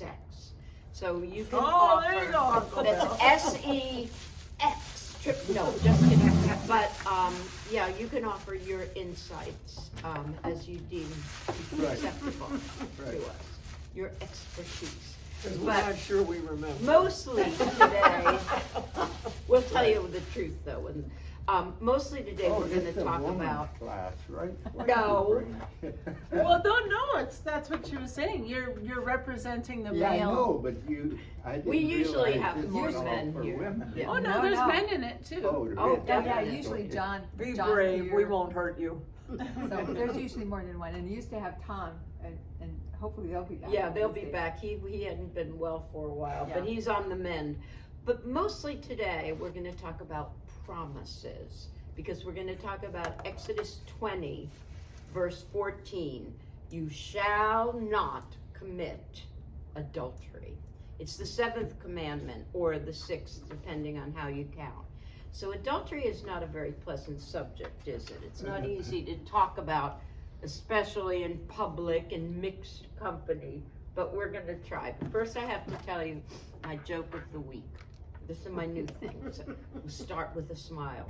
sex. So you can there you go, offer, Uncle that's Bill. S-E-X, no, just kidding. But, yeah, you can offer your insights, as you deem acceptable to us, your expertise. Because we're But not sure we remember. mostly today, we'll tell you the truth though, and, mostly today we're gonna talk about, Class, right? No. Well, no, that's what she was saying. You're representing the Yeah, I male. know, but I didn't We usually realize have this more was all men for here. women. Yeah. Oh, no, No, there's no. men in it too. Oh, there Oh, is. Yeah, definitely. usually John. Be John's brave, we here. won't hurt you. So there's usually more than one, and you used to have Tom, and hopefully they'll be back. yeah, one they'll of be these days. back, he hadn't been well for a while, but Yeah. he's on the mend. But mostly today, we're gonna talk about promises, because we're gonna talk about Exodus 20, verse 14. You shall not commit adultery. It's the 7th commandment, or the 6th, depending on how you count. So adultery is not a very pleasant subject, is it? It's not easy to talk about, especially in public and mixed company, but we're gonna try. But first I have to tell you my joke of the week. This is my new thing, so we'll start with a smile.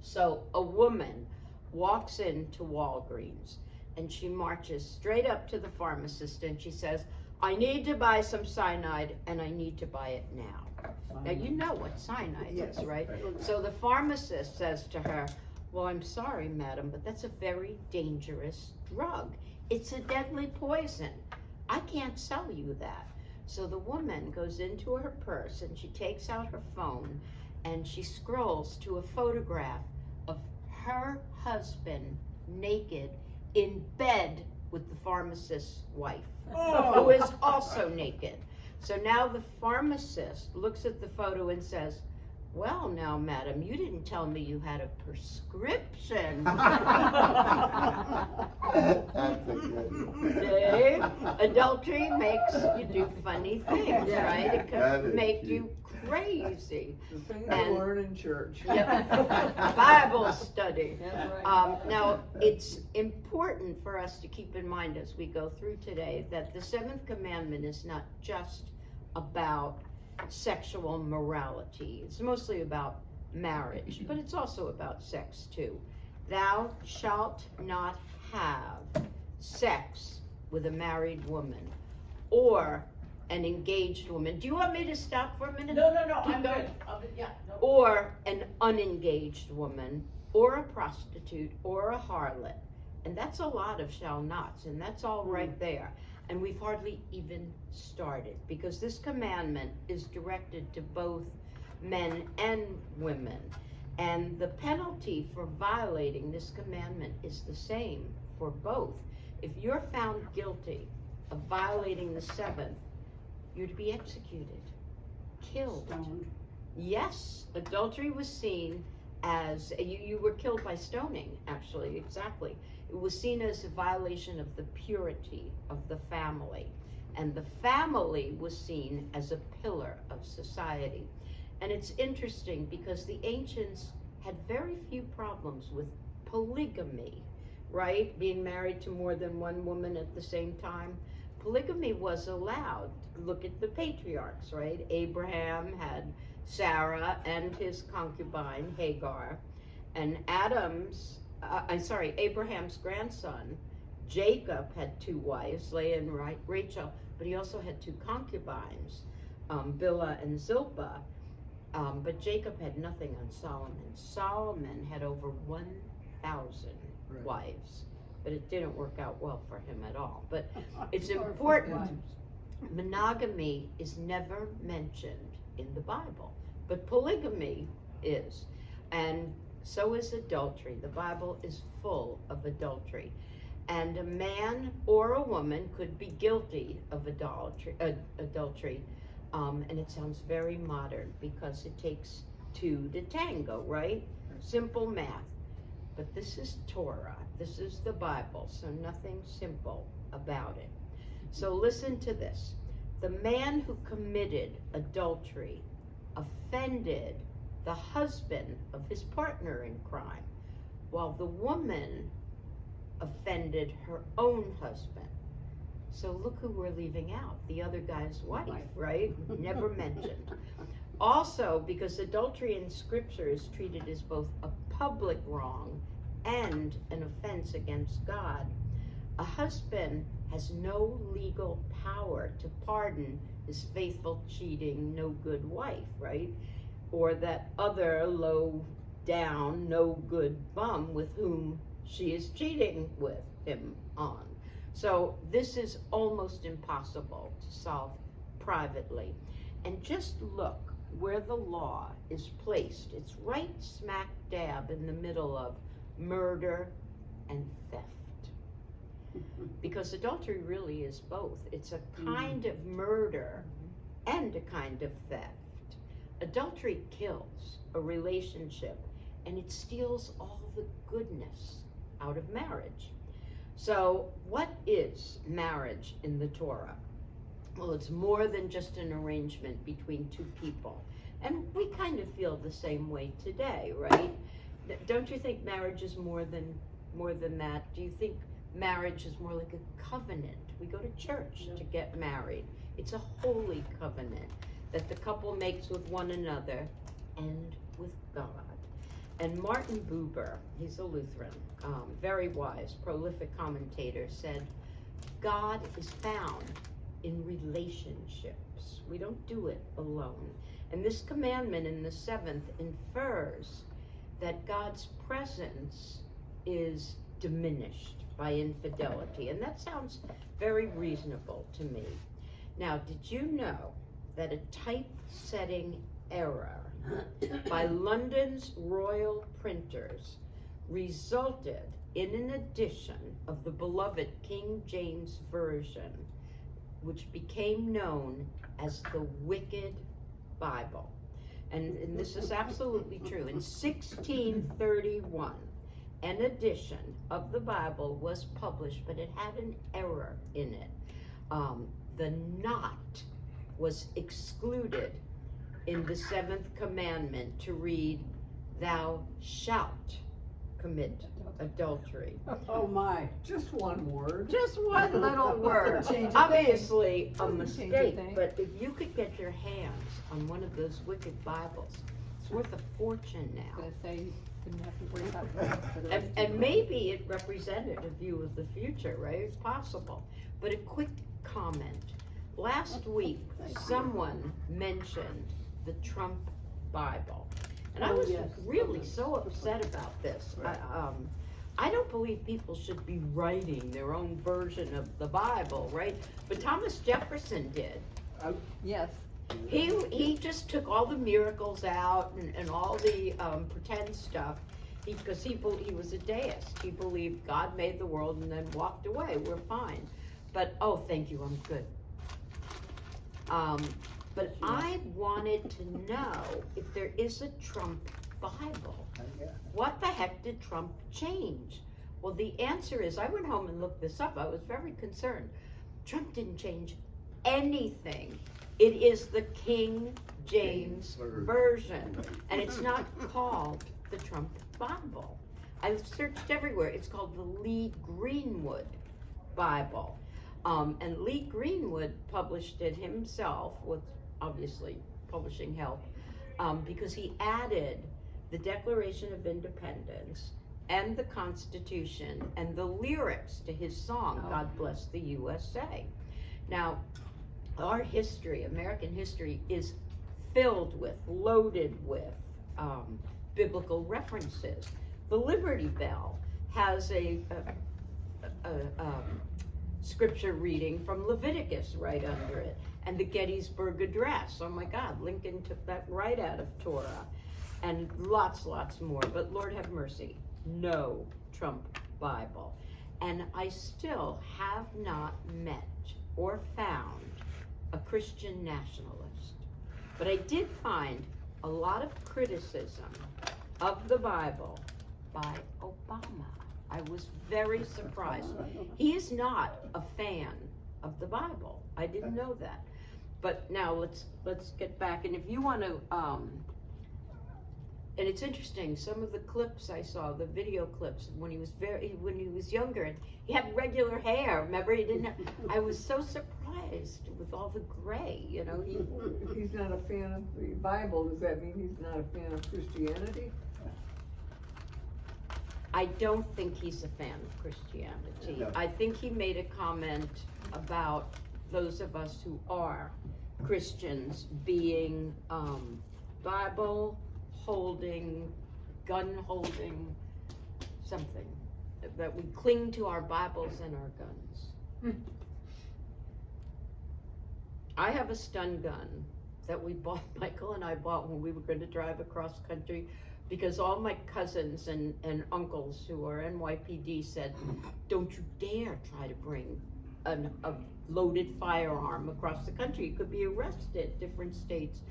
So a woman walks into Walgreens and she marches straight up to the pharmacist and she says, I need to buy some cyanide and I need to buy it now. Now you know what cyanide is, right? So the pharmacist says to her, well, I'm sorry, madam, but that's a very dangerous drug. It's a deadly poison. I can't sell you that. So the woman goes into her purse and she takes out her phone and she scrolls to a photograph of her husband naked in bed with the pharmacist's wife, who is also naked. So now the pharmacist looks at the photo and says, well, now, madam, you didn't tell me you had a prescription. That's a good one. See? Adultery makes you do funny things, right? It That can is make cute. you crazy. The thing And- to learn in church. Yep. Bible study. That's right. Now, it's important for us to keep in mind as we go through today that the 7th commandment is not just about sexual morality. It's mostly about marriage, but it's also about sex too. Thou shalt not have sex with a married woman or an engaged woman. Do you want me to stop for a minute? No, Keep I'm going. good. Yeah. No. Or an unengaged woman, or a prostitute, or a harlot. And that's a lot of shall nots, and that's all right there. And we've hardly even started, because this commandment is directed to both men and women. And the penalty for violating this commandment is the same for both. If you're found guilty of violating the 7th, you're to be executed, killed. Yes, adultery was seen as, you were killed by stoning, actually, exactly. It was seen as a violation of the purity of the family. And the family was seen as a pillar of society. And it's interesting because the ancients had very few problems with polygamy, right? Being married to more than one woman at the same time. Polygamy was allowed. Look at the patriarchs, right? Abraham had Sarah and his concubine, Hagar. And Abraham's grandson, Jacob, had 2 wives, Leah and Rachel, but he also had 2 concubines, Bilhah and Zilpah. But Jacob had nothing on Solomon. Solomon had over 1,000 wives, but it didn't work out well for him at all. But it's important. Monogamy is never mentioned in the Bible, but polygamy is. And so is adultery. The Bible is full of adultery. And a man or a woman could be guilty of adultery. And it sounds very modern because it takes 2 to tango, right? Simple math. But this is Torah. This is the Bible, so nothing simple about it. So listen to this. The man who committed adultery offended the husband of his partner in crime, while the woman offended her own husband. So look who we're leaving out, the other guy's wife, right? Never mentioned. Also, because adultery in Scripture is treated as both a public wrong and an offense against God, a husband has no legal power to pardon his faithful, cheating, no good wife, right? Or that other low down, no good bum with whom she is cheating with him on. So this is almost impossible to solve privately. And just look where the law is placed. It's right smack dab in the middle of murder and theft. Because adultery really is both. It's a kind of murder and a kind of theft. Adultery kills a relationship and it steals all the goodness out of marriage. So what is marriage in the Torah? Well, it's more than just an arrangement between two people. And we kind of feel the same way today, right? Don't you think marriage is more than that? Do you think marriage is more like a covenant? We go to church to get married. It's a holy covenant that the couple makes with one another and with God. And Martin Buber, he's a Lutheran, very wise, prolific commentator, said, God is found in relationships. We don't do it alone. And this commandment in the 7th infers that God's presence is diminished by infidelity. And that sounds very reasonable to me. Now, did you know that a typesetting error by London's royal printers resulted in an edition of the beloved King James Version, which became known as the Wicked Bible? And this is absolutely true. In 1631, an edition of the Bible was published, but it had an error in it. The not was excluded in the 7th commandment to read, thou shalt commit adultery. Oh my, just one word. Just one little word. Change a Obviously a Change a mistake, thing. but if you could get your hands on one of those wicked Bibles, it's worth a fortune I was now. gonna say, you didn't have to worry about that for the rest of And your life. maybe it represented a view of the future, right? It's possible. But a quick comment. Last week, Thank you. someone mentioned the Trump Bible. And I Oh, was yes. really so upset about this. Right. I don't believe people should be writing their own version of the Bible, right? But Thomas Jefferson did. Yes, He just took all the miracles out and all the pretend stuff, because he was a deist. He believed God made the world and then walked away. We're fine. But oh, thank you, I'm good. But I wanted to know if there is a Trump Bible. What the heck did Trump change? Well, the answer is, I went home and looked this up. I was very concerned. Trump didn't change anything. It is the King James Version, and it's not called the Trump Bible. I searched everywhere. It's called the Lee Greenwood Bible. And Lee Greenwood published it himself with, obviously, publishing help, because he added the Declaration of Independence and the Constitution and the lyrics to his song, Oh. God Bless the USA. Now, our history, American history, is filled with, loaded with biblical references. The Liberty Bell has a scripture reading from Leviticus right under it, and the Gettysburg Address. Oh my God, Lincoln took that right out of Torah, and lots more. But Lord have mercy, no Trump Bible. And I still have not met or found a Christian nationalist. But I did find a lot of criticism of the Bible by Obama. I was very surprised. He is not a fan of the Bible. I didn't know that. But now let's get back. And if you want to And it's interesting, some of the clips I saw, the video clips, when he was younger, and he had regular hair, remember, he didn't have, I was so surprised with all the gray, you know, he, If he's not a fan of the Bible, does that mean he's not a fan of Christianity? I don't think he's a fan of Christianity. No. I think he made a comment about those of us who are Christians being, Bible holding, gun holding, something. That we cling to our Bibles and our guns. I have a stun gun that we bought, Michael and I bought when we were going to drive across country, because all my cousins and uncles who are NYPD said, don't you dare try to bring a loaded firearm across the country. You could be arrested, different states.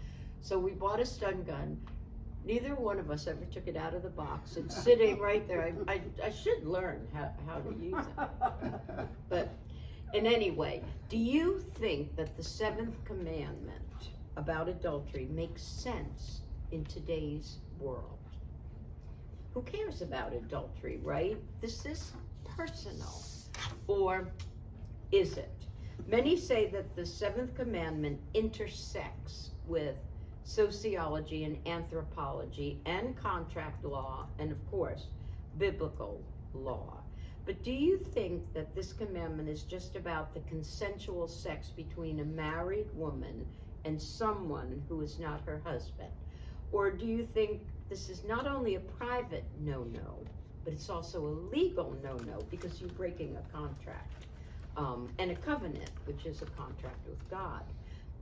So we bought a stun gun. Neither one of us ever took it out of the box. It's sitting right there. I should learn how to use it. But in any way, do you think that the seventh commandment about adultery makes sense in today's world? Who cares about adultery, right? This is personal. Or is it? Many say that the seventh commandment intersects with sociology and anthropology and contract law and, of course, biblical law. But do you think that this commandment is just about the consensual sex between a married woman and someone who is not her husband? Or do you think this is not only a private no-no, but it's also a legal no-no because you're breaking a contract and a covenant, which is a contract with God?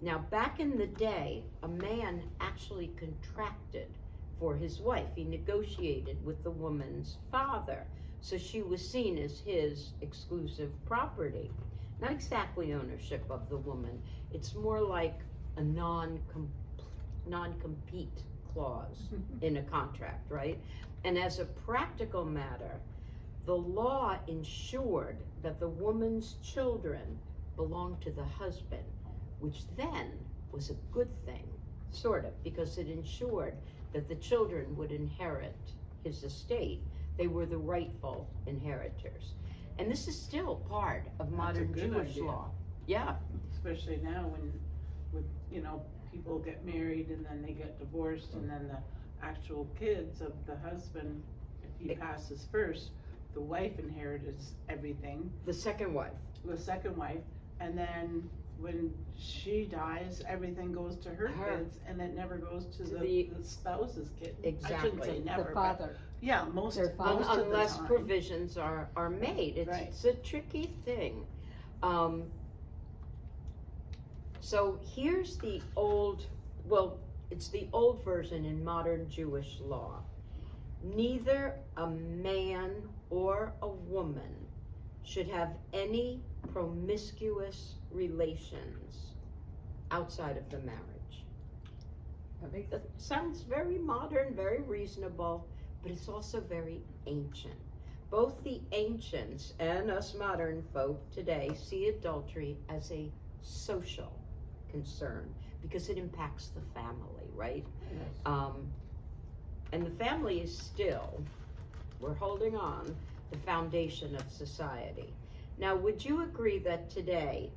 Now, back in the day, a man actually contracted for his wife. He negotiated with the woman's father, so she was seen as his exclusive property. Not exactly ownership of the woman. It's more like a non-compete clause in a contract, right? And as a practical matter, the law ensured that the woman's children belonged to the husband, which then was a good thing, sort of, because it ensured that the children would inherit his estate. They were the rightful inheritors. And this is still part of modern good Jewish idea. law. Yeah, Especially now when people get married and then they get divorced and then the actual kids of the husband, if he passes first, the wife inherits everything, the second wife. the second wife, and then when she dies, everything goes to her Her. kids and it never goes to To the spouse's kid. I shouldn't Exactly. say The never, The but father. yeah, most Their of father. the Unless time. provisions are made. It's, Right. it's a tricky thing. So here's the it's the old version in modern Jewish law. Neither a man or a woman should have any promiscuous relations outside of the marriage. That sounds very modern, very reasonable, but it's also very ancient. Both the ancients and us modern folk today see adultery as a social concern because it impacts the family, right? And the family is still, we're holding on, the foundation of society. Now, would you agree that today,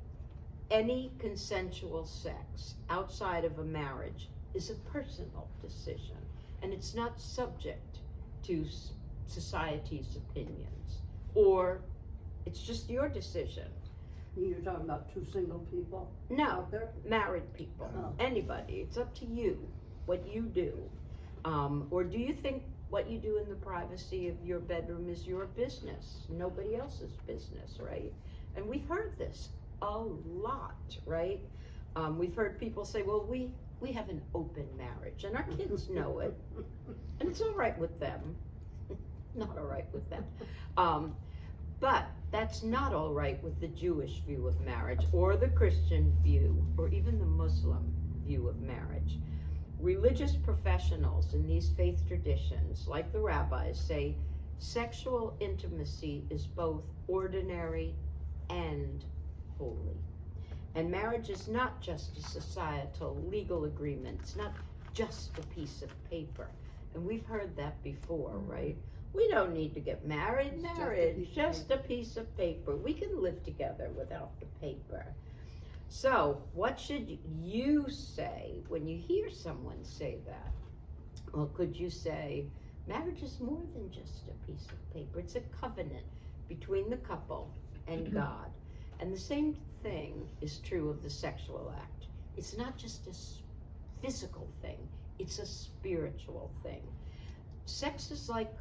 any consensual sex outside of a marriage is a personal decision, and it's not subject to society's opinions, or it's just your decision? You're talking about two single people No, out there? married people, Oh. anybody, it's up to you, what you do. Or do you think what you do in the privacy of your bedroom is your business, nobody else's business, right? And we've heard this a lot, right? We've heard people say, well, we have an open marriage, and our kids know it, and it's all right with them. Not all right with them. But that's not all right with the Jewish view of marriage, or the Christian view, or even the Muslim view of marriage. Religious professionals in these faith traditions, like the rabbis, say sexual intimacy is both ordinary and holy. And marriage is not just a societal legal agreement. It's not just a piece of paper. And we've heard that before, right? We don't need to get married, It's just a marriage, piece of just a piece of paper. We can live together without the paper. So, what should you say when you hear someone say that? Well, could you say, marriage is more than just a piece of paper. It's a covenant between the couple and God. And the same thing is true of the sexual act. It's not just a physical thing, it's a spiritual thing. Sex is like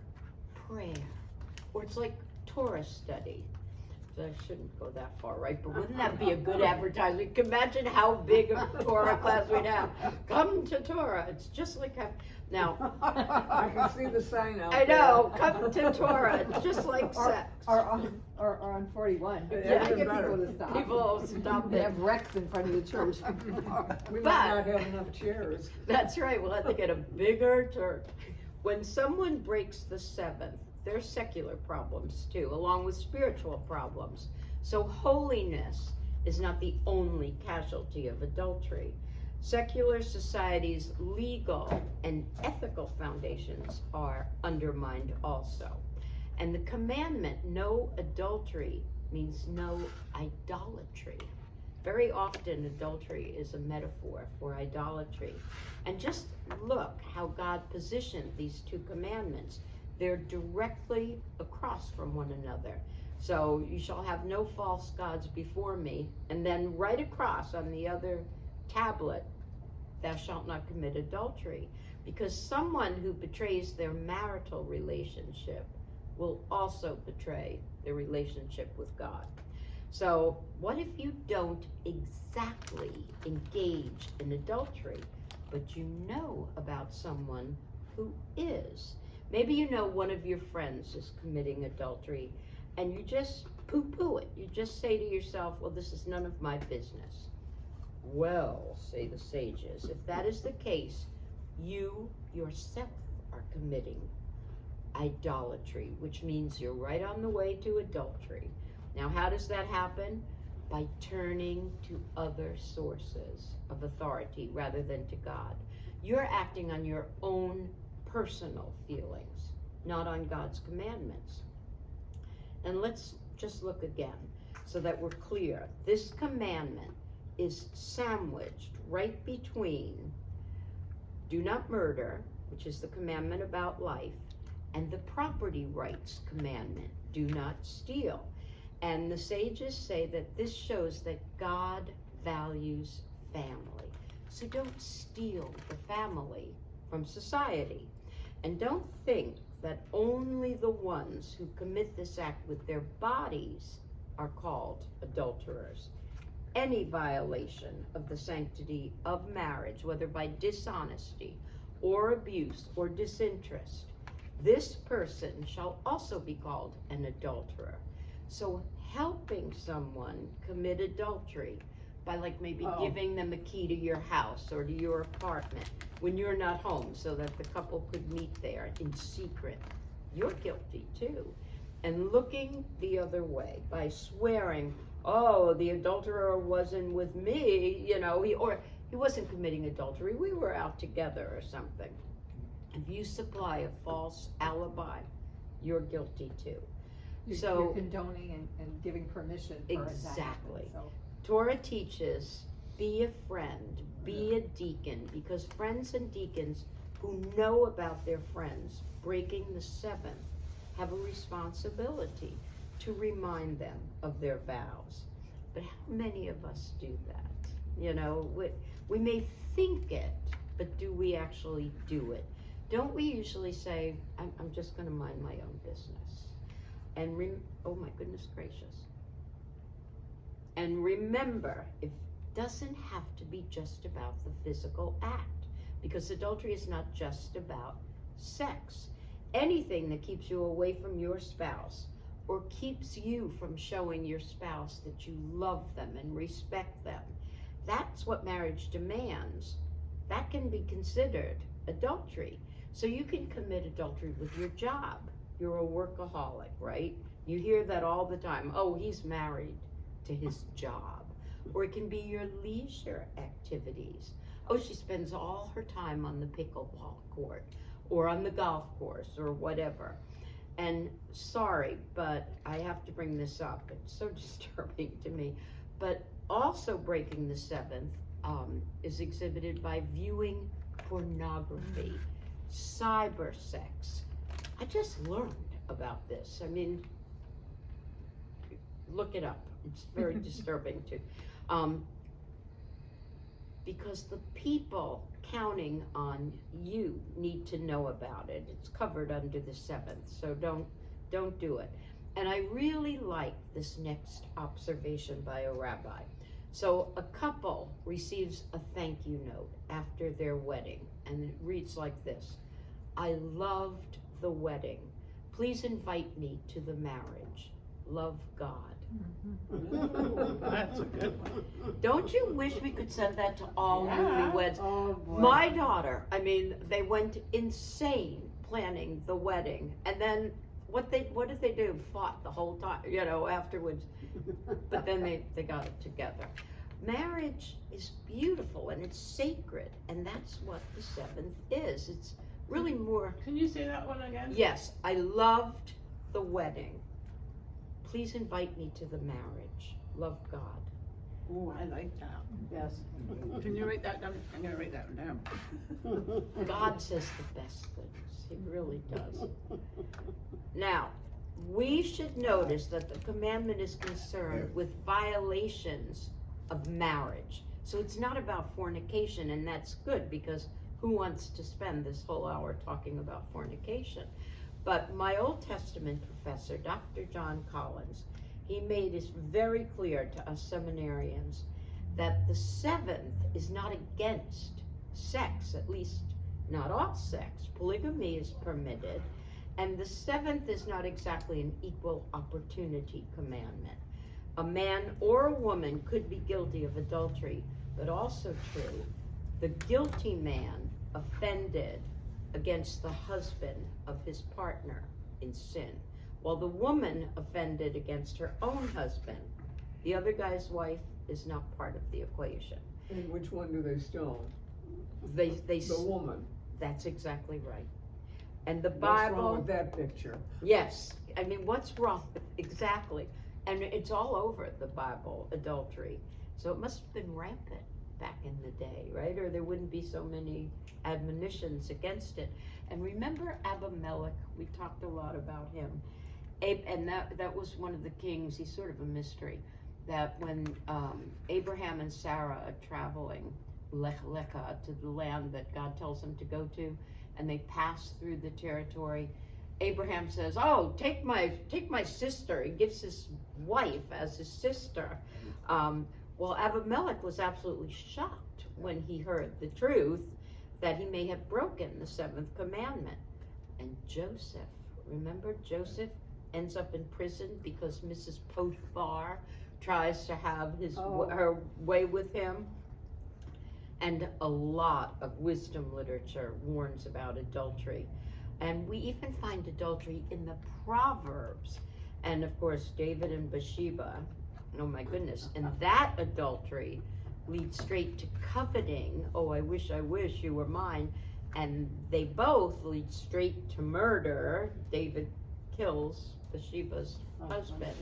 prayer, or it's like Torah study. So I shouldn't go that far, right? But wouldn't that be a good advertisement? You can imagine how big a Torah class we'd have. Come to Torah. It's just like now. I can see the sign out I there. know. Come to Torah. It's just like sex. Or on 41. Yeah, I get better. people to stop. People stop They it. have wrecks in front of the church. We But- might not have enough chairs. That's right. We'll have to get a bigger church. When someone breaks the seventh, there's secular problems too, along with spiritual problems. So holiness is not the only casualty of adultery. Secular society's legal and ethical foundations are undermined also. And the commandment, no adultery, means no idolatry. Very often adultery is a metaphor for idolatry. And just look how God positioned these two commandments. They're directly across from one another. So you shall have no false gods before me. And then right across on the other tablet, thou shalt not commit adultery. Because someone who betrays their marital relationship will also betray their relationship with God. So what if you don't exactly engage in adultery, but you know about someone who is? Maybe you know one of your friends is committing adultery and you just poo-poo it. You just say to yourself, well, this is none of my business. Well, say the sages, if that is the case, you yourself are committing idolatry, which means you're right on the way to adultery. Now, how does that happen? By turning to other sources of authority rather than to God. You're acting on your own personal feelings, not on God's commandments. And let's just look again so that we're clear. This commandment is sandwiched right between do not murder, which is the commandment about life, and the property rights commandment, do not steal. And the sages say that this shows that God values family. So don't steal the family from society. And don't think that only the ones who commit this act with their bodies are called adulterers. Any violation of the sanctity of marriage, whether by dishonesty or abuse or disinterest, this person shall also be called an adulterer. So helping someone commit adultery by maybe giving them a key to your house or to your apartment when you're not home so that the couple could meet there in secret, you're guilty too. And looking the other way by swearing, oh, the adulterer wasn't with me, he wasn't committing adultery, we were out together or something. If you supply a false alibi, you're guilty too. You're condoning and giving permission for it to happen. Exactly. So Torah teaches, be a friend, be a deacon, because friends and deacons who know about their friends breaking the seventh have a responsibility to remind them of their vows. But how many of us do that? We may think it, but do we actually do it? Don't we usually say, I'm just going to mind my own business? And oh my goodness gracious. And remember, it doesn't have to be just about the physical act, because adultery is not just about sex. Anything that keeps you away from your spouse or keeps you from showing your spouse that you love them and respect them, that's what marriage demands. That can be considered adultery. So you can commit adultery with your job. You're a workaholic, right? You hear that all the time. Oh, he's married to his job. Or it can be your leisure activities. Oh, she spends all her time on the pickleball court. or on the golf course or whatever. And sorry, but I have to bring this up. It's so disturbing to me. But also breaking the seventh is exhibited by viewing pornography, cyber sex. I just learned about this. I mean, look it up. It's very disturbing too. Because the people counting on you need to know about it. It's covered under the seventh, so don't do it. And I really like this next observation by a rabbi. So a couple receives a thank you note after their wedding, and it reads like this: I loved the wedding. Please invite me to the marriage. Love, God. Ooh, that's a good one. Don't you wish we could send that to all Yeah. newlyweds? Oh, boy. My daughter, I mean, they went insane planning the wedding, and then what did they do? Fought the whole time, afterwards. But then they got it together. Marriage is beautiful and it's sacred, and that's what the seventh is. It's really more. Can you say that one again? Yes, I loved the wedding. Please invite me to the marriage. Love, God. Ooh, I like that. Yes. Can you write that down? I'm gonna write that one down. God says the best things. He really does. Now, we should notice that the commandment is concerned with violations of marriage. So it's not about fornication, and that's good, because who wants to spend this whole hour talking about fornication? But my Old Testament professor, Dr. John Collins, he made it very clear to us seminarians that the seventh is not against sex, at least not all sex. Polygamy is permitted, and the seventh is not exactly an equal opportunity commandment. A man or a woman could be guilty of adultery, but also true, the guilty man offended against the husband of his partner in sin, while the woman offended against her own husband. The other guy's wife is not part of the equation. And which one do they stone? They The woman. That's exactly right. And the What's wrong Bible, with that picture? yes, I mean, what's wrong? Exactly. And it's all over the Bible, adultery. So it must have been rampant back in the day, right? Or there wouldn't be so many admonitions against it. And remember Abimelech? We talked a lot about him. And that was one of the kings. He's sort of a mystery. That when Abraham and Sarah are traveling Lech Lecha to the land that God tells them to go to, and they pass through the territory, Abraham says, "Oh, take my sister." He gives his wife as his sister. Well, Abimelech was absolutely shocked when he heard the truth that he may have broken the seventh commandment. And Joseph, remember Joseph ends up in prison because Mrs. Potiphar tries to have her way with him. And a lot of wisdom literature warns about adultery. And we even find adultery in the Proverbs. And of course, David and Bathsheba, oh my goodness. And that adultery leads straight to coveting. Oh, I wish you were mine. And they both lead straight to murder. David kills Bathsheba's husband.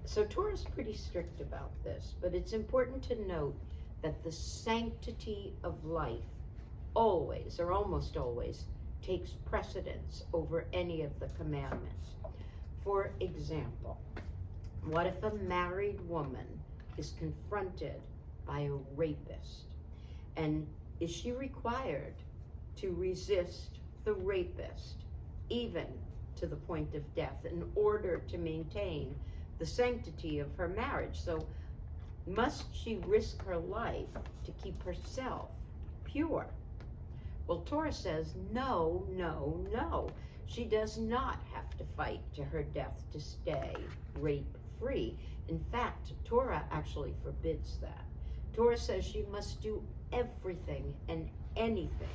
So Torah's pretty strict about this, but it's important to note that the sanctity of life always, or almost always, takes precedence over any of the commandments. For example, what if a married woman is confronted by a rapist? And is she required to resist the rapist, even to the point of death, in order to maintain the sanctity of her marriage? So must she risk her life to keep herself pure? Well, Torah says no, no, no. She does not have to fight to her death to stay rape-free. In fact, Torah actually forbids that. Torah says she must do everything and anything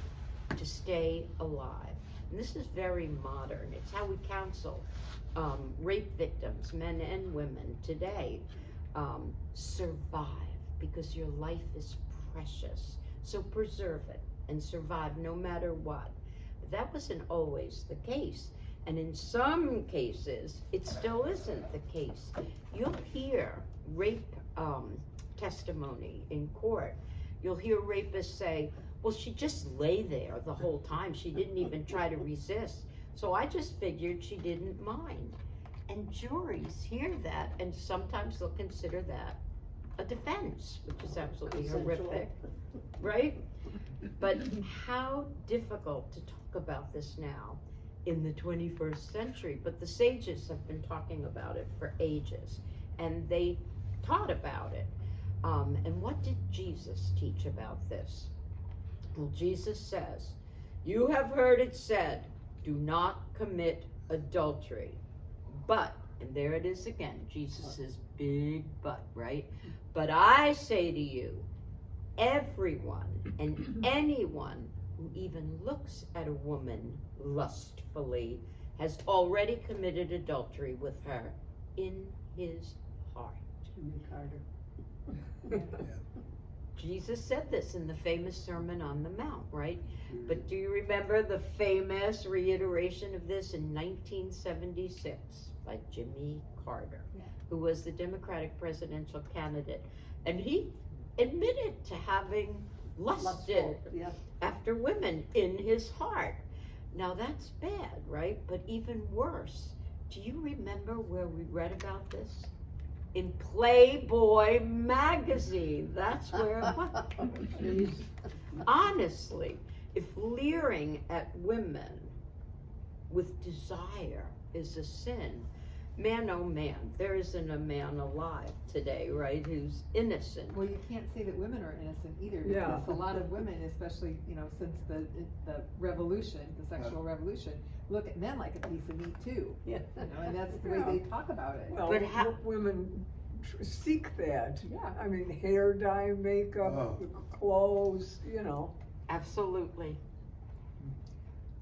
to stay alive. And this is very modern. It's how we counsel rape victims, men and women today. Survive, because your life is precious. So preserve it and survive no matter what. that wasn't always the case. And in some cases, it still isn't the case. You'll hear rape testimony in court. You'll hear rapists say, well, she just lay there the whole time. She didn't even try to resist. So I just figured she didn't mind. And juries hear that, and sometimes they'll consider that a defense, which is absolutely horrific, right? But how difficult to talk about this now in the 21st century. But the sages have been talking about it for ages, and they taught about it. And what did Jesus teach about this? Well, Jesus says, you have heard it said, do not commit adultery. But, and there it is again, Jesus' big but, right? But I say to you, everyone and anyone who even looks at a woman lustfully has already committed adultery with her in his heart. Jimmy Carter. Jesus said this in the famous Sermon on the Mount, right? But do you remember the famous reiteration of this in 1976 by Jimmy Carter, who was the Democratic presidential candidate? And he admitted to having lusted after women in his heart. Now that's bad, right? But even worse, do you remember where we read about this? In Playboy magazine. That's where it was. Honestly, if leering at women with desire is a sin, man, oh man, there isn't a man alive today, right, who's innocent. Well, you can't say that women are innocent either, Yeah. because a lot of women, especially, since the revolution, the sexual revolution, look at men like a piece of meat too. Yeah. And that's the way they talk about it. Well, But how- women seek that. Yeah. I mean, hair dye, makeup, clothes, Absolutely.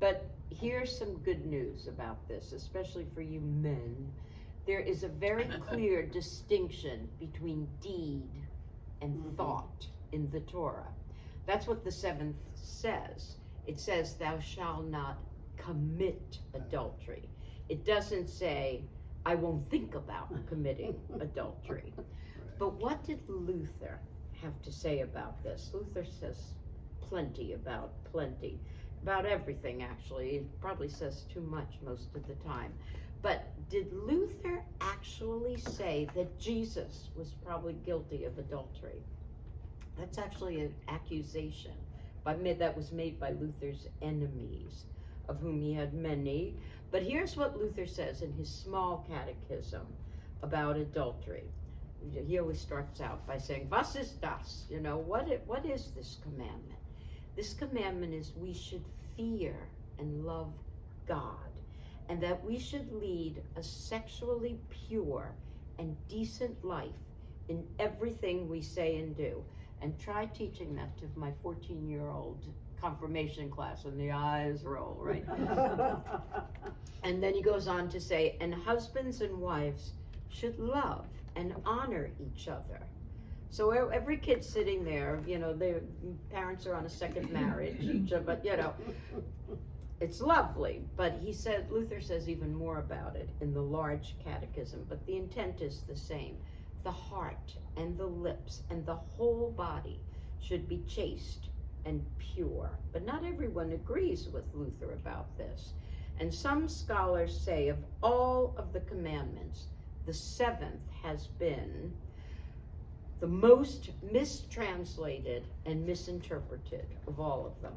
But here's some good news about this, especially for you men. There is a very clear distinction between deed and thought in the Torah. That's what the 7th says. It says, thou shalt not commit adultery. It doesn't say, I won't think about committing adultery. But what did Luther have to say about this? Luther says plenty about everything, actually. It probably says too much most of the time. But did Luther actually say that Jesus was probably guilty of adultery? That's actually an accusation that was made by Luther's enemies, of whom he had many. But here's what Luther says in his small catechism about adultery. He always starts out by saying, was ist das? What is this commandment? This commandment is we should fear and love God, and that we should lead a sexually pure and decent life in everything we say and do. And try teaching that to my 14-year-old confirmation class, and the eyes roll, right? And then he goes on to say, and husbands and wives should love and honor each other. So every kid sitting there, their parents are on a second marriage, but it's lovely. But Luther says even more about it in the large catechism, but the intent is the same. The heart and the lips and the whole body should be chaste and pure. But not everyone agrees with Luther about this. And some scholars say of all of the commandments, the 7th has been the most mistranslated and misinterpreted of all of them.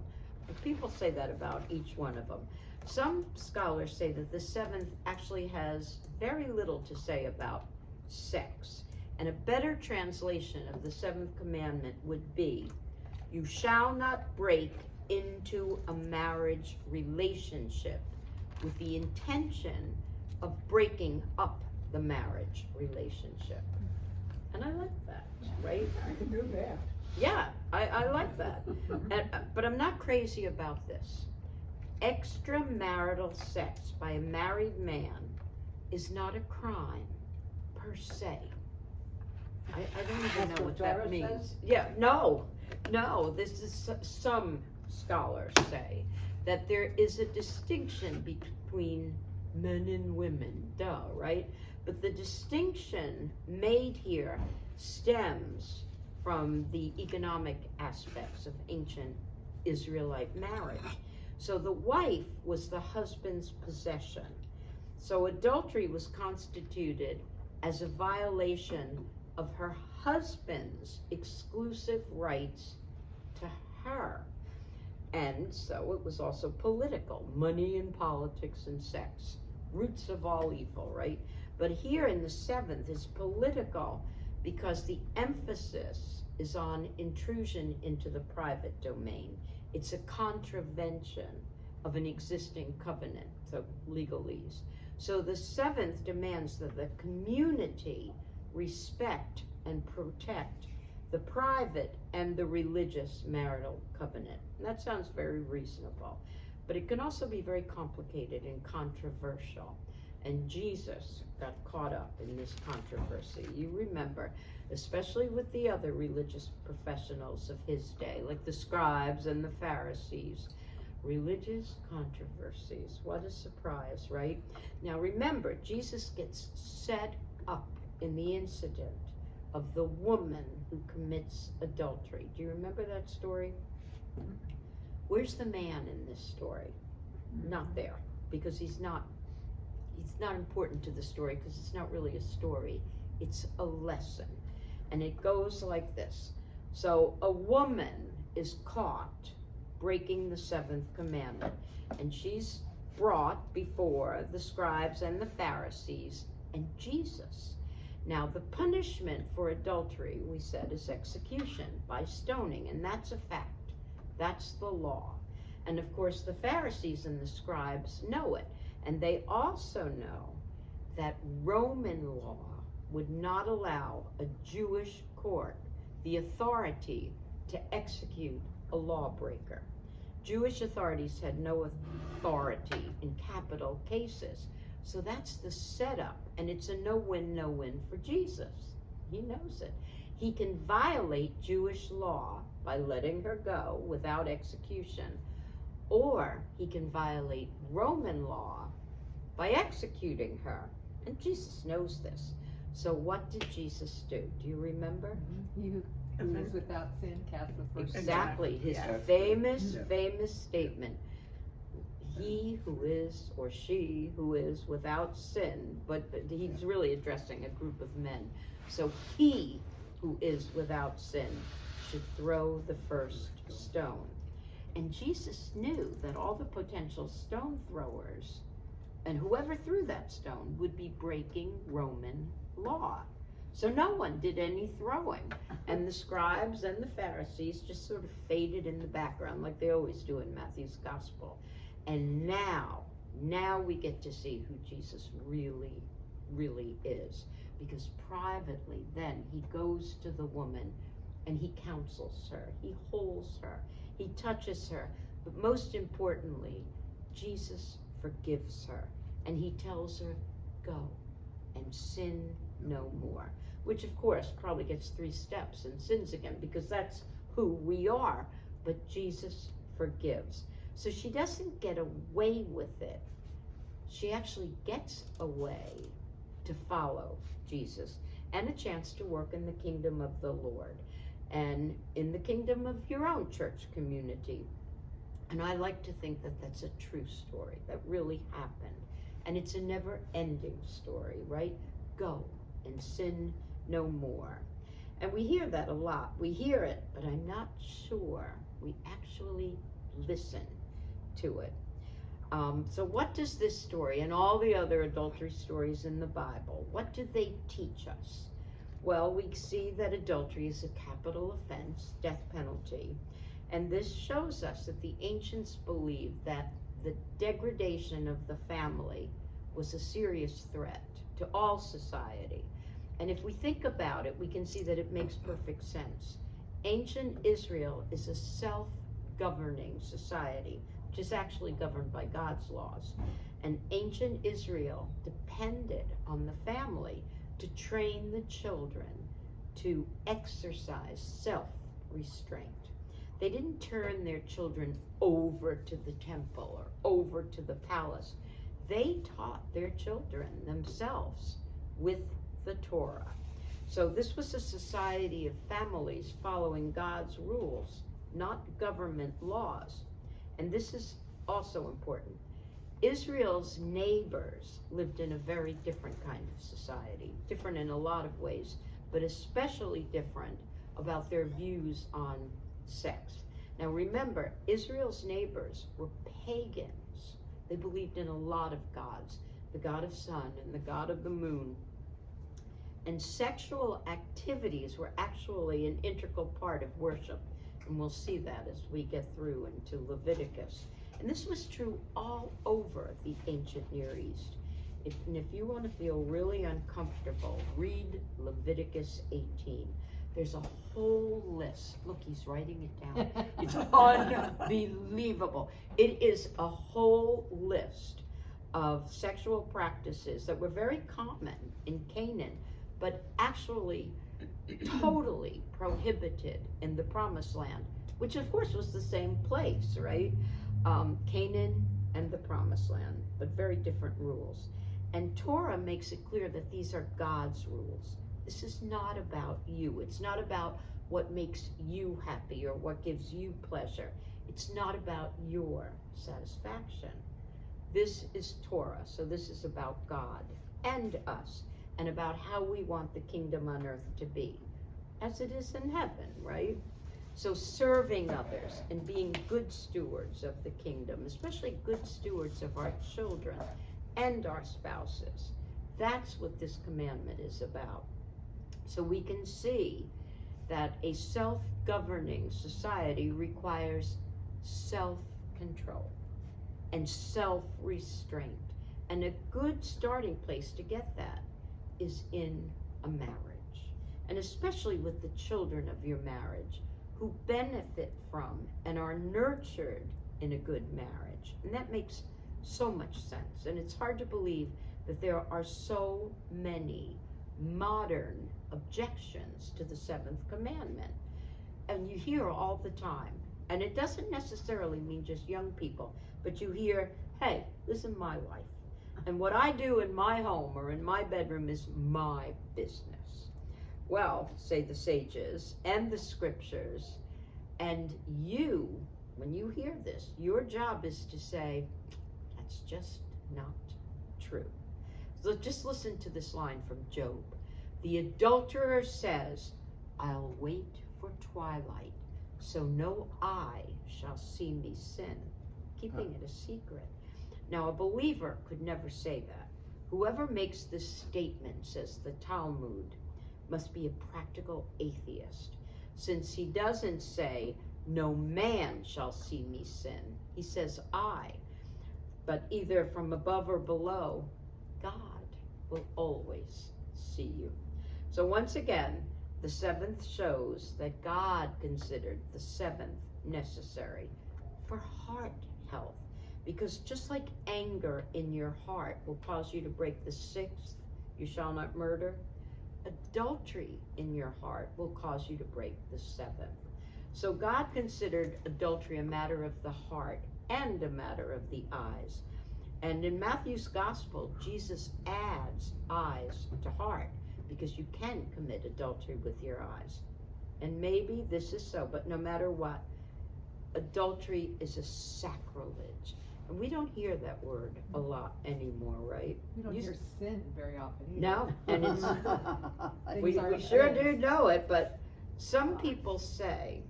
But people say that about each one of them. Some scholars say that the 7th actually has very little to say about sex. And a better translation of the 7th commandment would be, you shall not break into a marriage relationship with the intention of breaking up the marriage relationship. And I like that, right? I can do that. Yeah, I like that. But I'm not crazy about this. Extramarital sex by a married man is not a crime per se. I don't even know what that means. Yeah, no, this is some scholars say. that there is a distinction between men and women, duh, right? But the distinction made here stems from the economic aspects of ancient Israelite marriage. So the wife was the husband's possession. So adultery was constituted as a violation of her husband's exclusive rights to her. And so it was also political, money and politics and sex, roots of all evil, right? But here in the 7th is political because the emphasis is on intrusion into the private domain. It's a contravention of an existing covenant, so legalese. So the 7th demands that the community respect and protect the private and the religious marital covenant. And that sounds very reasonable, but it can also be very complicated and controversial. And Jesus got caught up in this controversy. You remember, especially with the other religious professionals of his day, like the scribes and the Pharisees. Religious controversies. What a surprise, right? Now remember, Jesus gets set up in the incident of the woman who commits adultery. Do you remember that story? Where's the man in this story? Not there, because he's not important to the story, because it's not really a story, it's a lesson. And it goes like this. So a woman is caught breaking the 7th commandment, and she's brought before the scribes and the Pharisees and Jesus. Now the punishment for adultery, we said, is execution by stoning, and that's a fact. That's the law. And of course the Pharisees and the scribes know it, and they also know that Roman law would not allow a Jewish court the authority to execute a lawbreaker. Jewish authorities had no authority in capital cases. So that's the setup, and it's a no-win, no-win for Jesus. He knows it. He can violate Jewish law by letting her go without execution, or he can violate Roman law by executing her. And Jesus knows this. So what did Jesus do? Do you remember? He who is without sin cast the first stone. Exactly, his Yeah. famous statement. He who is, or she who is without sin, but he's really addressing a group of men. So he who is without sin should throw the first stone. And Jesus knew that all the potential stone throwers, and whoever threw that stone, would be breaking Roman law. So no one did any throwing. And the scribes and the Pharisees just sort of faded in the background like they always do in Matthew's gospel. And now we get to see who Jesus really is. Because privately then he goes to the woman and he counsels her, he holds her, he touches her. But most importantly, Jesus forgives her. And he tells her, go and sin no more. Which of course probably gets 3 steps and sins again, because that's who we are. But Jesus forgives. So she doesn't get away with it. She actually gets a way to follow Jesus and a chance to work in the kingdom of the Lord and in the kingdom of your own church community. And I like to think that that's a true story that really happened. And it's a never-ending story, right? Go and sin no more. And we hear that a lot. We hear it, but I'm not sure we actually listen to it. So what does this story and all the other adultery stories in the Bible, what do they teach us? Well, we see that adultery is a capital offense, death penalty. And this shows us that the ancients believed that the degradation of the family was a serious threat to all society. And if we think about it, we can see that it makes perfect sense. Ancient Israel is a self-governing society, which is actually governed by God's laws. And ancient Israel depended on the family to train the children to exercise self-restraint. They didn't turn their children over to the temple or over to the palace. They taught their children themselves with the Torah. So this was a society of families following God's rules, not government laws. And this is also important. Israel's neighbors lived in a very different kind of society, different in a lot of ways, but especially different about their views on sex. Now remember, Israel's neighbors were pagans. They believed in a lot of gods, the god of sun and the god of the moon. And sexual activities were actually an integral part of worship. And we'll see that as we get through into Leviticus. And this was true all over the ancient Near East. If you want to feel really uncomfortable, read Leviticus 18. There's a whole list. Look, he's writing it down. It's unbelievable. It is a whole list of sexual practices that were very common in Canaan, but actually totally prohibited in the Promised Land, which of course was the same place, right? Canaan and the Promised Land, but very different rules. And Torah makes it clear that these are God's rules. This is not about you. It's not about what makes you happy or what gives you pleasure. It's not about your satisfaction. This is Torah, so this is about God and us, and about how we want the kingdom on earth to be, as it is in heaven, right? So serving others and being good stewards of the kingdom, especially good stewards of our children and our spouses. That's what this commandment is about. So we can see that a self-governing society requires self-control and self-restraint. And a good starting place to get that is in a marriage. And especially with the children of your marriage, who benefit from and are nurtured in a good marriage. And that makes so much sense. And it's hard to believe that there are so many modern objections to the seventh commandment. And you hear all the time. And it doesn't necessarily mean just young people, but you hear, hey, this is my life. And what I do in my home or in my bedroom is my business. Well, say the sages and the scriptures, and you, when you hear this, your job is to say, that's just not true. So just listen to this line from Job. The adulterer says, I'll wait for twilight, so no eye shall see me sin, keeping it a secret. Now, a believer could never say that. Whoever makes this statement, says the Talmud, must be a practical atheist, since he doesn't say, no man shall see me sin. He says, I. But either from above or below, God will always see you. So once again, the seventh shows that God considered the seventh necessary for heart health. Because just like anger in your heart will cause you to break the sixth, you shall not murder, adultery in your heart will cause you to break the seventh. So God considered adultery a matter of the heart and a matter of the eyes. And in Matthew's gospel, Jesus adds eyes to heart, because you can commit adultery with your eyes. And maybe this is so, but no matter what, adultery is a sacrilege. And we don't hear that word a lot anymore, right? We don't hear sin very often either. No, and it's, we Things are sure sins. do know it, but some people say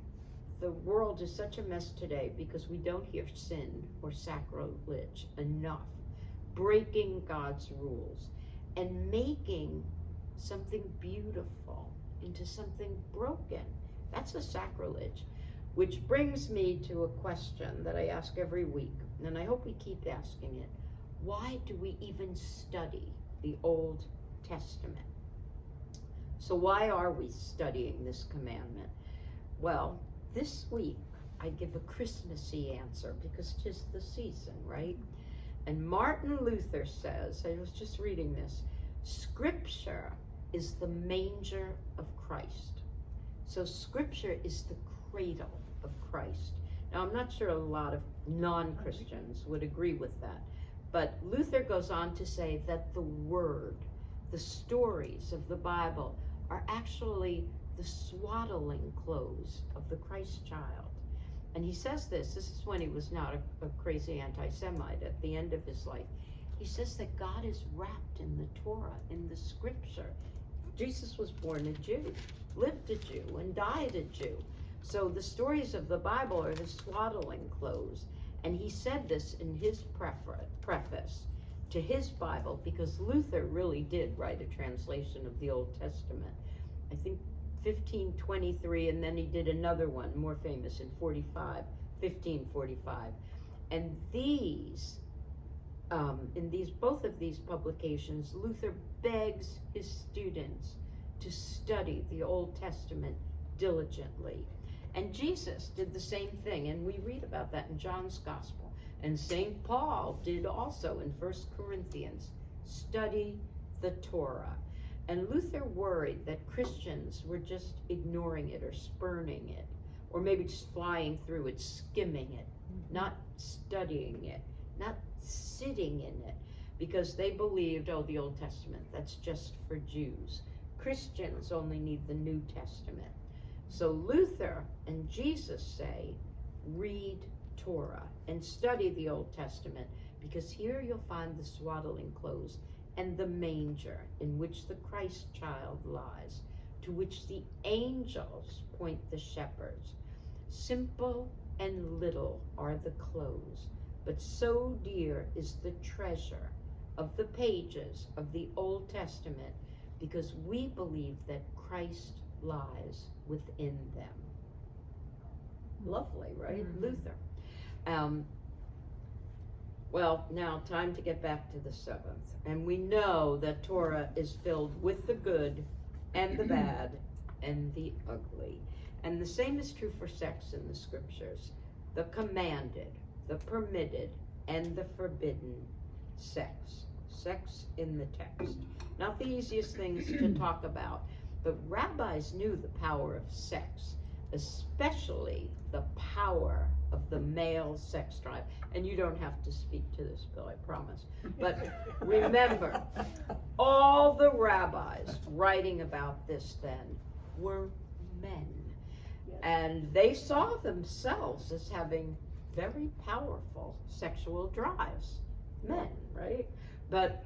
the world is such a mess today because we don't hear sin or sacrilege enough, breaking God's rules and making something beautiful into something broken. That's a sacrilege. Which brings me to a question that I ask every week, and I hope we keep asking it. Why do we even study the Old Testament? So why are we studying this commandment? Well, this week I give a Christmassy answer because 'tis the season, right? And Martin Luther says, I was just reading this, Scripture is the manger of Christ. So Scripture is the cradle of Christ. Now, I'm not sure a lot of non-Christians would agree with that, but Luther goes on to say that the Word, the stories of the Bible, are actually the swaddling clothes of the Christ child. And he says this is when he was not a crazy anti-Semite at the end of his life. He says that God is wrapped in the Torah, in the scripture. Jesus was born a Jew, lived a Jew, and died a Jew. So the stories of the Bible are the swaddling clothes. And he said this in his preface to his Bible, because Luther really did write a translation of the Old Testament. I think 1523, and then he did another one, more famous, in 1545. And in both of these publications, Luther begs his students to study the Old Testament diligently. And Jesus did the same thing, and we read about that in John's Gospel. And St. Paul did also in 1 Corinthians, study the Torah. And Luther worried that Christians were just ignoring it or spurning it, or maybe just flying through it, skimming it, not studying it, not sitting in it, because they believed, oh, the Old Testament, that's just for Jews. Christians only need the New Testament. So Luther and Jesus say, read Torah and study the Old Testament, because here you'll find the swaddling clothes and the manger in which the Christ child lies, to which the angels point the shepherds. Simple and little are the clothes, but so dear is the treasure of the pages of the Old Testament, because we believe that Christ lies within them. Lovely, right? Mm-hmm. Luther. Well, now time to get back to the seventh. And we know that Torah is filled with the good and the bad and the ugly. And the same is true for sex in the scriptures. The commanded, the permitted, and the forbidden sex. Sex in the text. Not the easiest things to talk about, but rabbis knew the power of sex, especially the power of the male sex drive. And you don't have to speak to this, Bill, I promise. But remember, all the rabbis writing about this then were men. Yes. And they saw themselves as having very powerful sexual drives. Men, right? But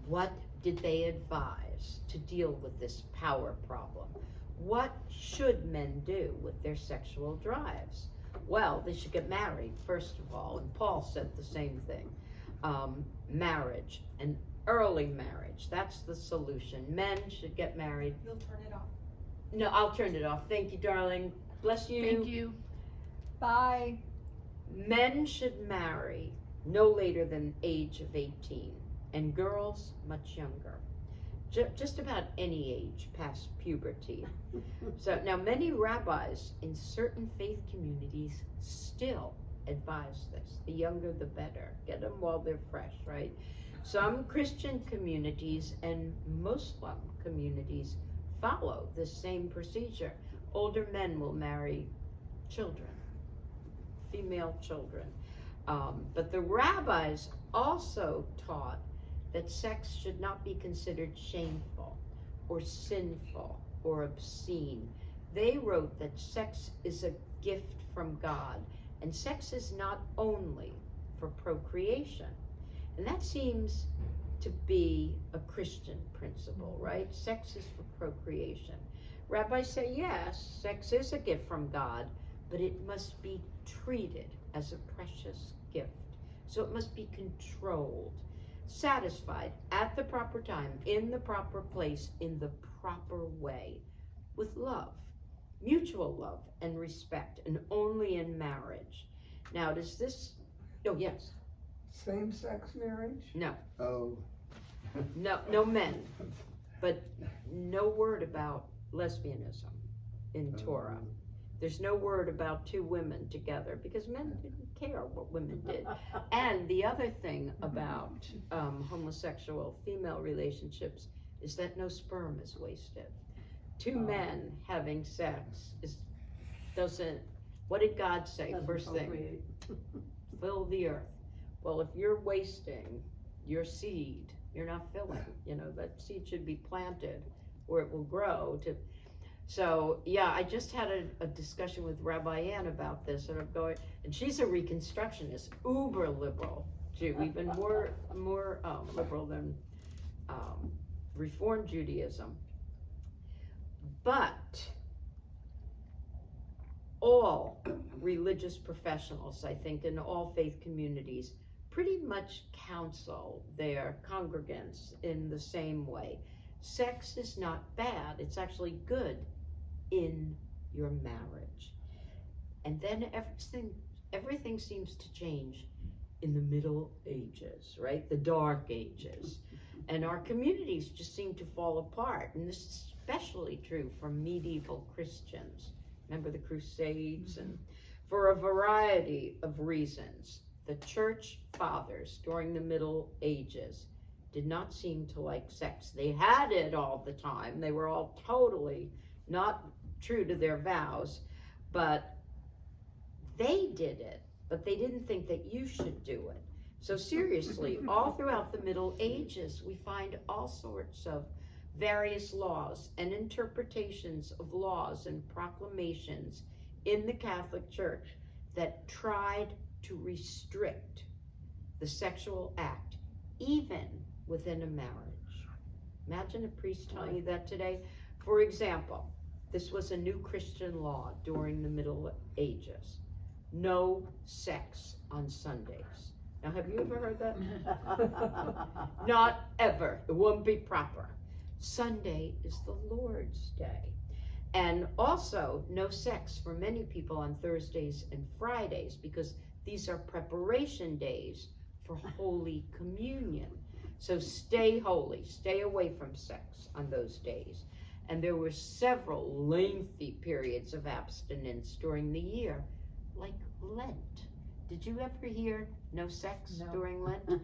what did they advise to deal with this power problem? What should men do with their sexual drives? Well, they should get married, first of all, and Paul said the same thing. Marriage, and early marriage, that's the solution. Men should get married. You'll turn it off. No, I'll turn it off. Thank you, darling. Bless you. Thank you. Bye. Men should marry no later than age of 18, and girls much younger. Just about any age past puberty. So now many rabbis in certain faith communities still advise this. The younger the better. Get them while they're fresh, right? Some Christian communities and Muslim communities follow this same procedure. Older men will marry children, female children. But the rabbis also taught that sex should not be considered shameful or sinful or obscene. They wrote that sex is a gift from God, and sex is not only for procreation. And that seems to be a Christian principle, right? Sex is for procreation. Rabbis say, yes, sex is a gift from God, but it must be treated as a precious gift. So it must be controlled, satisfied at the proper time, in the proper place, in the proper way, with love, mutual love and respect, and only in marriage. Now, does this, oh yes, Same-sex marriage? no, Oh. no men, but no word about lesbianism in Torah. There's no word about two women together, because men didn't care what women did. And the other thing about homosexual female relationships is that no sperm is wasted. Two men having sex doesn't What did God say? Doesn't First thing, procreate. fill the earth. Well, if you're wasting your seed, you're not filling. You know, that seed should be planted where it will grow to. So yeah, I just had a discussion with Rabbi Ann about this, and I'm going, and she's a Reconstructionist, uber liberal Jew, even more liberal than Reform Judaism. But all religious professionals, I think, in all faith communities, pretty much counsel their congregants in the same way. Sex is not bad, it's actually good in your marriage. And then everything seems to change in the Middle Ages, right? The Dark Ages. And our communities just seem to fall apart. And this is especially true for medieval Christians. Remember the Crusades? And for a variety of reasons, the church fathers during the Middle Ages did not seem to like sex. They had it all the time. They were all totally not true to their vows, but they did it, but they didn't think that you should do it. So seriously, all throughout the Middle Ages, we find all sorts of various laws and interpretations of laws and proclamations in the Catholic Church that tried to restrict the sexual act, even within a marriage. Imagine a priest telling you that today. For example, this was a new Christian law during the Middle Ages. No sex on Sundays. Now, have you ever heard that? Not ever. It won't be proper. Sunday is the Lord's Day. And also, no sex for many people on Thursdays and Fridays, because these are preparation days for Holy Communion. So stay holy, stay away from sex on those days. And there were several lengthy periods of abstinence during the year, like Lent. Did you ever hear no sex during Lent?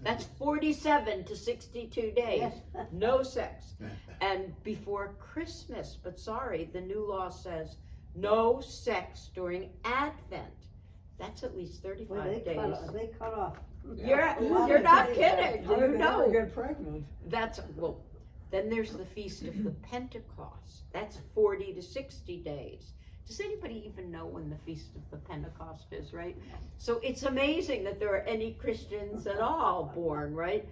That's 47 to 62 days. Yes. No sex. And before Christmas, but sorry, the new law says no sex during Advent. That's at least 35 Well, they days. cut off. You're not kidding. How You did they ever know. get pregnant? That's, well, then there's the Feast of the Pentecost. That's 40 to 60 days. Does anybody even know when the Feast of the Pentecost is, right? So it's amazing that there are any Christians at all born, right?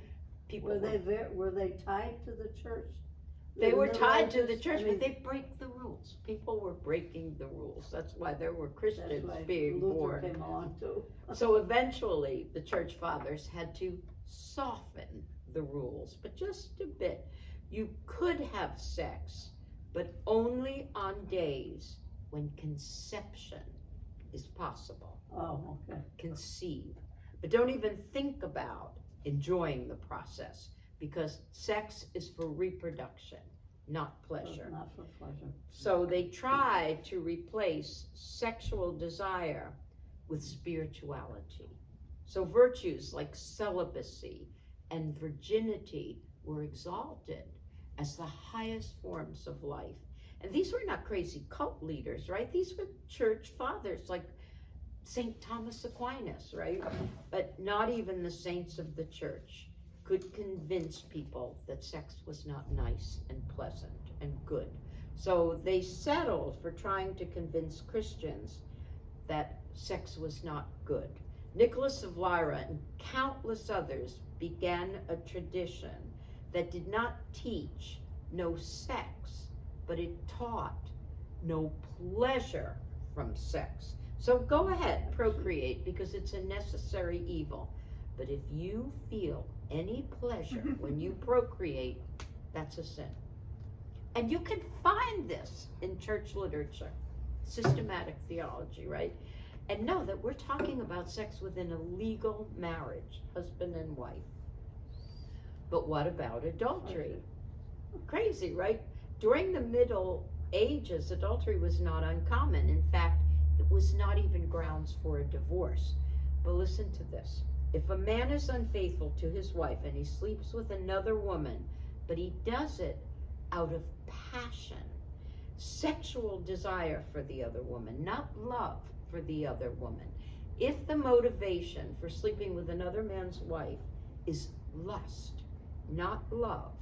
People Were they tied to the church? They were The tied to the religious- church, I mean, but they break the rules. People were breaking the rules. That's why there were that's Christians why being Luther born. came along too. So eventually, the church fathers had to soften the rules, but just a bit. You could have sex, but only on days when conception is possible. Oh, okay. Conceive. But don't even think about enjoying the process, because sex is for reproduction, not pleasure. Not for pleasure. So they try to replace sexual desire with spirituality. So virtues like celibacy and virginity were exalted as the highest forms of life. And these were not crazy cult leaders, right? These were church fathers like St. Thomas Aquinas, right? But not even the saints of the church could convince people that sex was not nice and pleasant and good. So they settled for trying to convince Christians that sex was not good. Nicholas of Lyra and countless others began a tradition that did not teach no sex, but it taught no pleasure from sex. So go ahead, procreate, because it's a necessary evil. But if you feel any pleasure when you procreate, that's a sin. And you can find this in church literature, systematic theology, right? And know that we're talking about sex within a legal marriage, husband and wife. But what about adultery? Crazy, right? During the Middle Ages, adultery was not uncommon. In fact, it was not even grounds for a divorce. But listen to this. If a man is unfaithful to his wife and he sleeps with another woman, but he does it out of passion, sexual desire for the other woman, not love for the other woman. If the motivation for sleeping with another man's wife is lust, not love,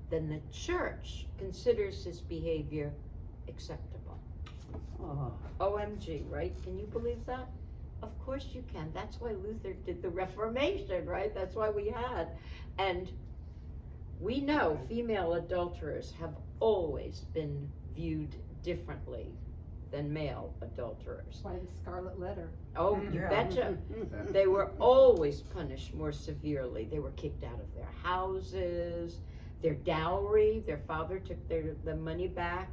then the church considers this behavior acceptable. Oh, OMG, right? Can you believe that? Of course you can. That's why Luther did the Reformation, right? That's why we had. And we know female adulterers have always been viewed differently than male adulterers. By the Scarlet Letter. Oh, you Yeah. betcha. They were always punished more severely. They were kicked out of their houses, their dowry, their father took the money back.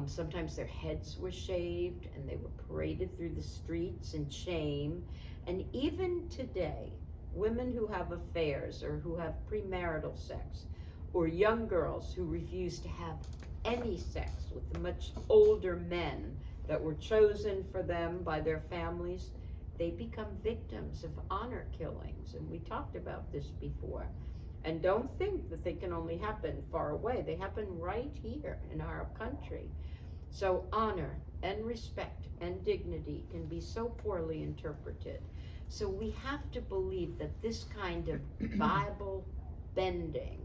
Sometimes their heads were shaved and they were paraded through the streets in shame. And even today, women who have affairs or who have premarital sex, or young girls who refuse to have any sex with the much older men that were chosen for them by their families, they become victims of honor killings. And we talked about this before. And don't think that they can only happen far away. They happen right here in our country. So honor and respect and dignity can be so poorly interpreted. So we have to believe that this kind of Bible bending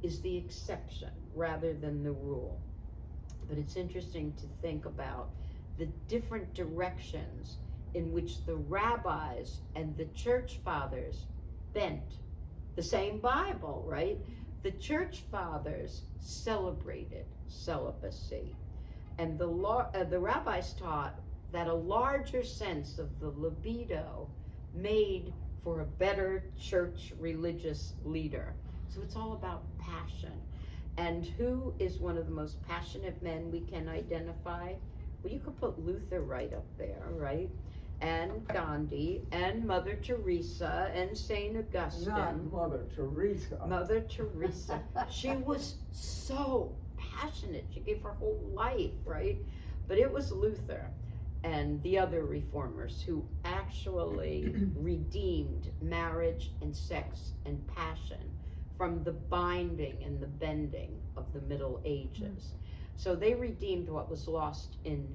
is the exception rather than the rule. But it's interesting to think about the different directions in which the rabbis and the church fathers bent the same Bible, right? The church fathers celebrated celibacy, and the rabbis taught that a larger sense of the libido made for a better church religious leader. So it's all about passion. And who is one of the most passionate men we can identify? Well, you could put Luther right up there, right? And Gandhi, and Mother Teresa, and Saint Augustine. not Mother Teresa. Mother Teresa. She was so passionate. She gave her whole life, right? But it was Luther and the other reformers who actually redeemed marriage and sex and passion from the binding and the bending of the Middle Ages. So they redeemed what was lost in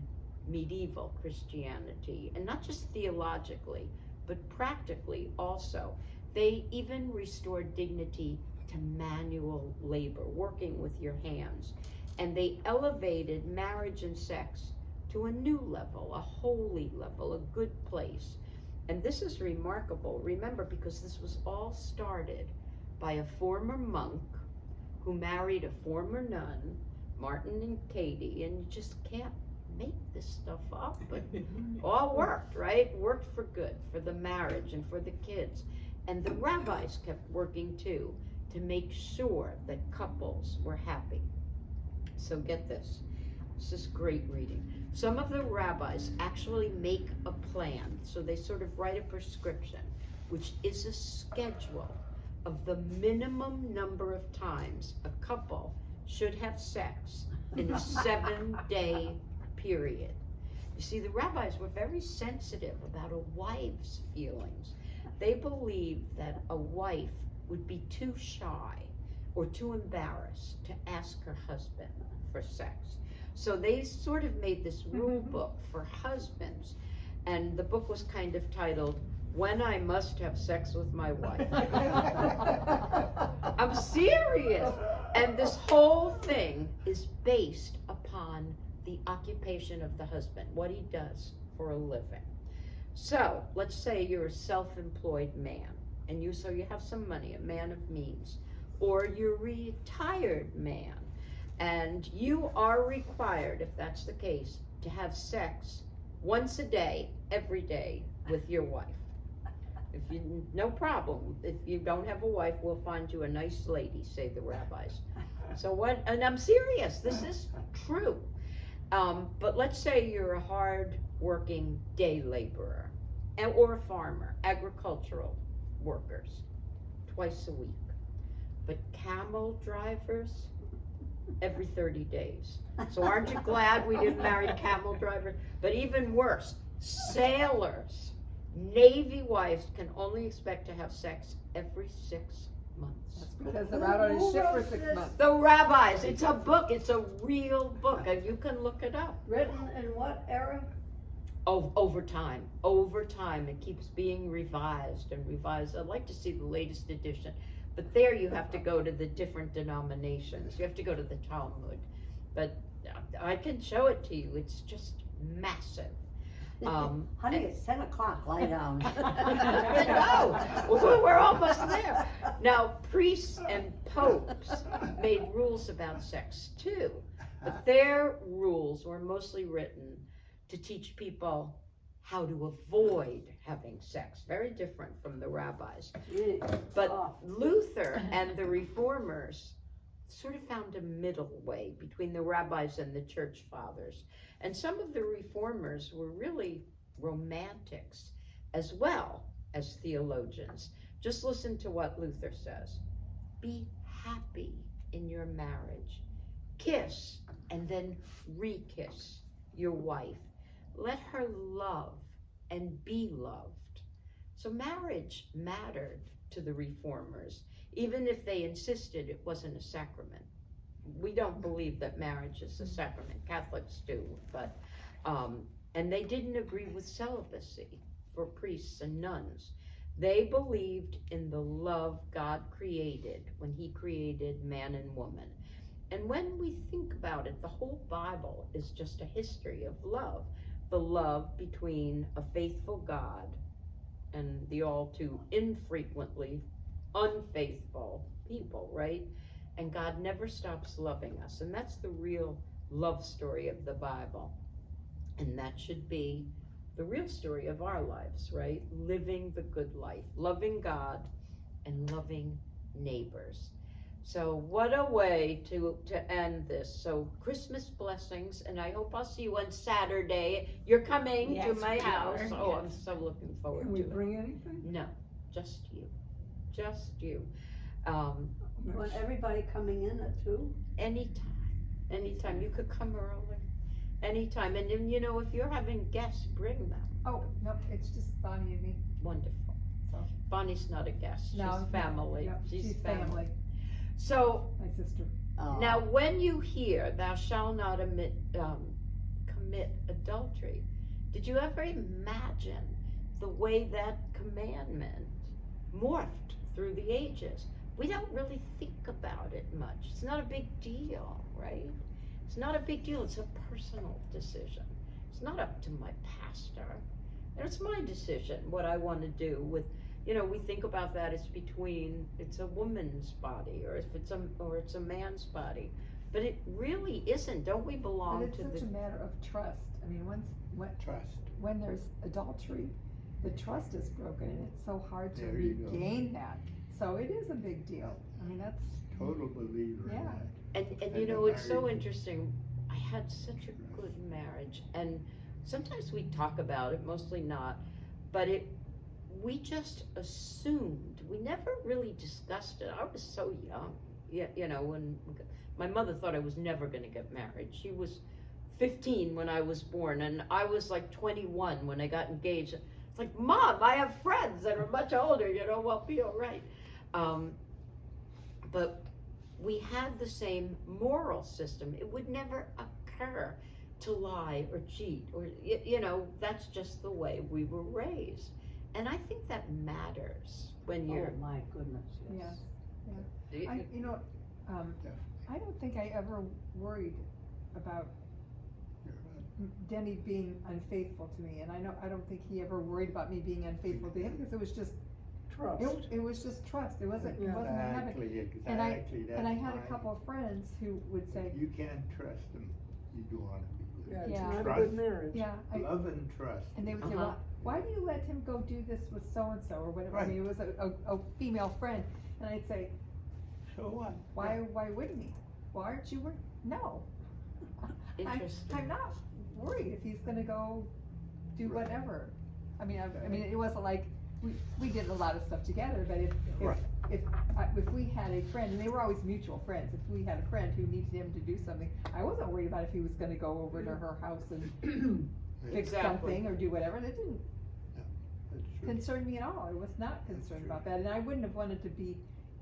medieval Christianity, and not just theologically, but practically also. They even restored dignity to manual labor, working with your hands. And they elevated marriage and sex to a new level, a holy level, a good place. And this is remarkable, remember, because this was all started by a former monk who married a former nun, Martin and Katie, and you just can't make this stuff up, but all worked, right? Worked for good, for the marriage and for the kids. And the rabbis kept working too, to make sure that couples were happy. So get this. This is great reading. Some of the rabbis actually make a plan. So they sort of write a prescription, which is a schedule of the minimum number of times a couple should have sex in a 7-day period. You see, the rabbis were very sensitive about a wife's feelings. They believed that a wife would be too shy or too embarrassed to ask her husband for sex. So they sort of made this rule book for husbands, and the book was kind of titled, When I Must Have Sex with My Wife. I'm serious. And this whole thing is based upon the occupation of the husband, what he does for a living. So let's say you're a self-employed man, and you have some money, a man of means, or you're a retired man, and you are required, if that's the case, to have sex once a day, every day, with your wife. If you, no problem. If you don't have a wife, we'll find you a nice lady, say the rabbis. So what, and I'm serious, this is true. But let's say you're a hard-working day laborer, or a farmer, agricultural workers, twice a week. But camel drivers, every 30 days. So aren't you glad we didn't marry camel drivers? But even worse, sailors, Navy wives can only expect to have sex every 6 months. Because they're out on a ship for 6 months. The rabbis, it's a book, it's a real book, and you can look it up. Written in what era? Over time, it keeps being revised and revised. I'd like to see the latest edition, but there you have to go to the different denominations. You have to go to the Talmud, but I can show it to you. It's just massive. Honey, it's 10 o'clock, lie down. No, we're almost there. Now, priests and popes made rules about sex too, but their rules were mostly written to teach people how to avoid having sex. Very different from the rabbis. But Luther and the reformers sort of found a middle way between the rabbis and the church fathers. And some of the reformers were really romantics as well as theologians. Just listen to what Luther says. Be happy in your marriage. Kiss and then re-kiss your wife. Let her love and be loved. So marriage mattered to the reformers, even if they insisted it wasn't a sacrament. We don't believe that marriage is a sacrament. Catholics do, but and they didn't agree with celibacy for priests and nuns. They believed in the love God created when he created man and woman. And when we think about it, the whole Bible is just a history of love. The love between a faithful God and the all too infrequently unfaithful people, right? And God never stops loving us. And that's the real love story of the Bible. And that should be the real story of our lives, right? Living the good life, loving God and loving neighbors. So what a way to end this. So Christmas blessings, and I hope I'll see you on Saturday. You're coming Yes, to my we house. are, Oh, I'm yes. so looking forward Can we to it. bring anything? No, just you. Just you. Want everybody coming in at 2? Anytime. You could come early. Anytime. And then, if you're having guests, bring them. Oh, no, it's just Bonnie and me. Wonderful. So- Bonnie's not a guest. No, She's family. Yep, She's she's family. family, So my sister. now when you hear thou shalt not commit adultery, did you ever imagine the way that commandment morphed through the ages? We don't really think about it much. It's not a big deal, right? It's not a big deal. It's a personal decision. It's not up to my pastor. And it's my decision what I want to do with, we think about that as it's a woman's body or if it's a man's body. But it really isn't. Don't we But belong it's to such the a matter of trust. I mean, Trust. when there's adultery, the trust is broken and it's so hard to There you go. regain that. So it is a big deal. I mean, that's, Total believer in Yeah. that. And And it's so marriage. interesting. I had such a good marriage, and sometimes we talk about it, mostly not, but we just assumed. We never really discussed it. I was so young, when my mother thought I was never going to get married. She was 15 when I was born, and I was like 21 when I got engaged. It's like, Mom, I have friends that are much older, we'll be all right. But we had the same moral system. It would never occur to lie or cheat or, that's just the way we were raised. And I think that matters when Oh you're. my goodness, yes. I don't think I ever worried about Denny being unfaithful to me, and I don't think he ever worried about me being unfaithful to him, because it was just, Trust. it was just trust, it wasn't a habit. Exactly, And I- exactly, that's And I had a mine. couple of friends who would say, If you can't trust them, you don't wanna be Yeah, with it's Yeah. not a Trust. good marriage. yeah, Love and trust. and they would say, Uh-huh. well, why do you let him go do this with so-and-so, or whatever, I mean, it was a female friend, and I'd say, So what? why wouldn't he? Well, aren't you worried? No. Interesting. I'm not worried if he's gonna go do Right. whatever. I mean, it wasn't like, we did a lot of stuff together, but Right. if we had a friend, and they were always mutual friends, if we had a friend who needed him to do something, I wasn't worried about if he was gonna go over to her house and fix Exactly. something or do whatever, that didn't That's true. concern me at all, I was not concerned about that, and I wouldn't have wanted to be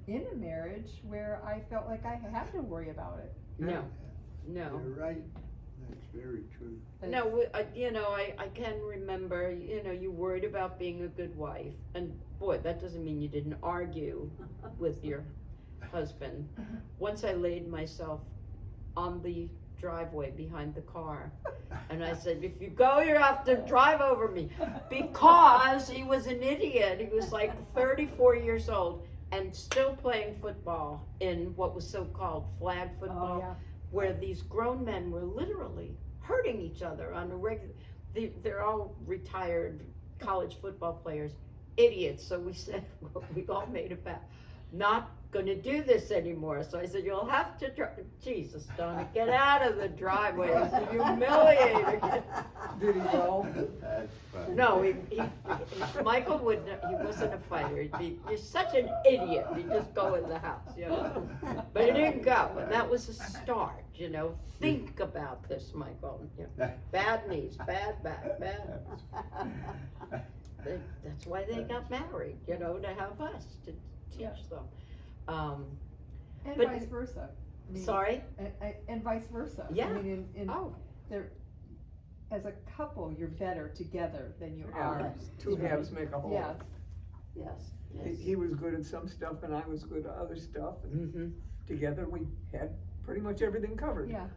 in a marriage where I felt like I had to worry about it. No, no. You're right, that's very true. But No, I can remember, you worried about being a good wife, and boy, that doesn't mean you didn't argue with your husband. Once I laid myself on the driveway behind the car, and I said, if you go, you have to drive over me, because he was an idiot. He was like 34 years old and still playing football in what was so-called flag football, Oh, yeah. where these grown men were literally hurting each other on a regular. They're all retired college football players, idiots. So we said, we all made a bet, not gonna do this anymore. So I said, you'll have to Jesus, Donna, get out of the driveway. It's humiliating. Did he go? That's fine. No, Michael he wasn't a fighter. You're such an idiot. You just go in the house, But he didn't go, and that was a start, Think about this, Michael. Bad knees, bad back, bad. That's why they got married, to have us, to teach them. And But- vice versa. I mean, Sorry? And vice versa. Yeah. I mean, in Oh, as a couple, you're better together than you Yeah, are. two halves make a whole. Yes. yes. He was good at some stuff and I was good at other stuff, and Mm-hmm. together we had pretty much everything covered. Yeah.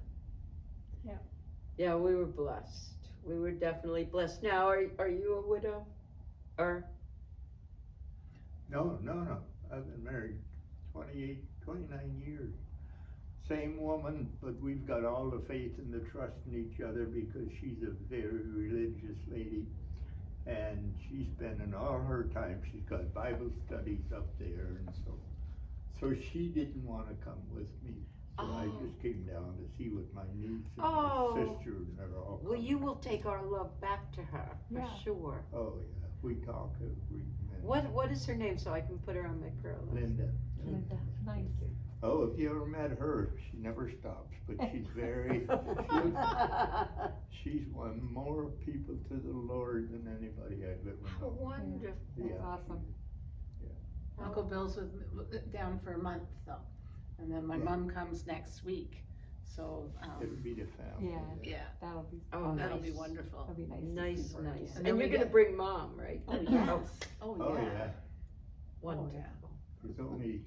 Yeah, we were blessed. We were definitely blessed. Now, are you a widow? Or? No, I've been married 29 years. Same woman, but we've got all the faith and the trust in each other because she's a very religious lady. And she's spending all her time, she's got Bible studies up there, and so she didn't wanna come with me. So I Oh. just came down to see what my niece and Oh. my sister and they're all Well, coming. you will take our love back to her, for Yeah. sure. Oh, yeah, we talk every minute. What is her name so I can put her on my prayer list? Linda. Linda, nice. Oh, if you ever met her, she never stops, but she's very, she's won more people to the Lord than anybody I've ever How known. wonderful. That's Yeah. awesome. Uncle Bill's down for a month though, and then my Yeah. mom comes next week, so, It'll be the family. Yeah. yeah, That'll be, Oh, that'll be nice. wonderful. that'll be nice. to Nice, see her nice. again. And then you're we gonna get- bring Mom, right? Oh, yes, oh, Oh, yeah. yeah, Wonderful. it was only,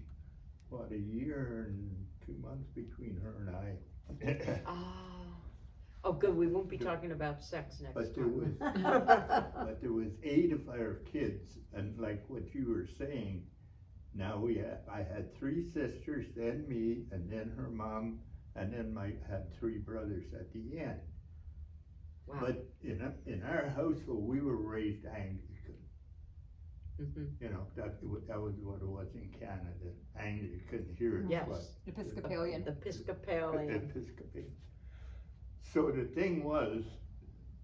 what, a year and 2 months between her and I. Ah. Oh, good, we won't be talking about sex next But there time. was, but there was 8 of our kids, and like what you were saying, now I had 3 sisters, then me, and then her mom, and then had 3 brothers at the end. Wow. But in our household, we were raised Anglican, Mhm. that was what it was in Canada, Anglican, here it's Yes. what? Episcopalian. The Episcopalian. Episcopalian. So the thing was,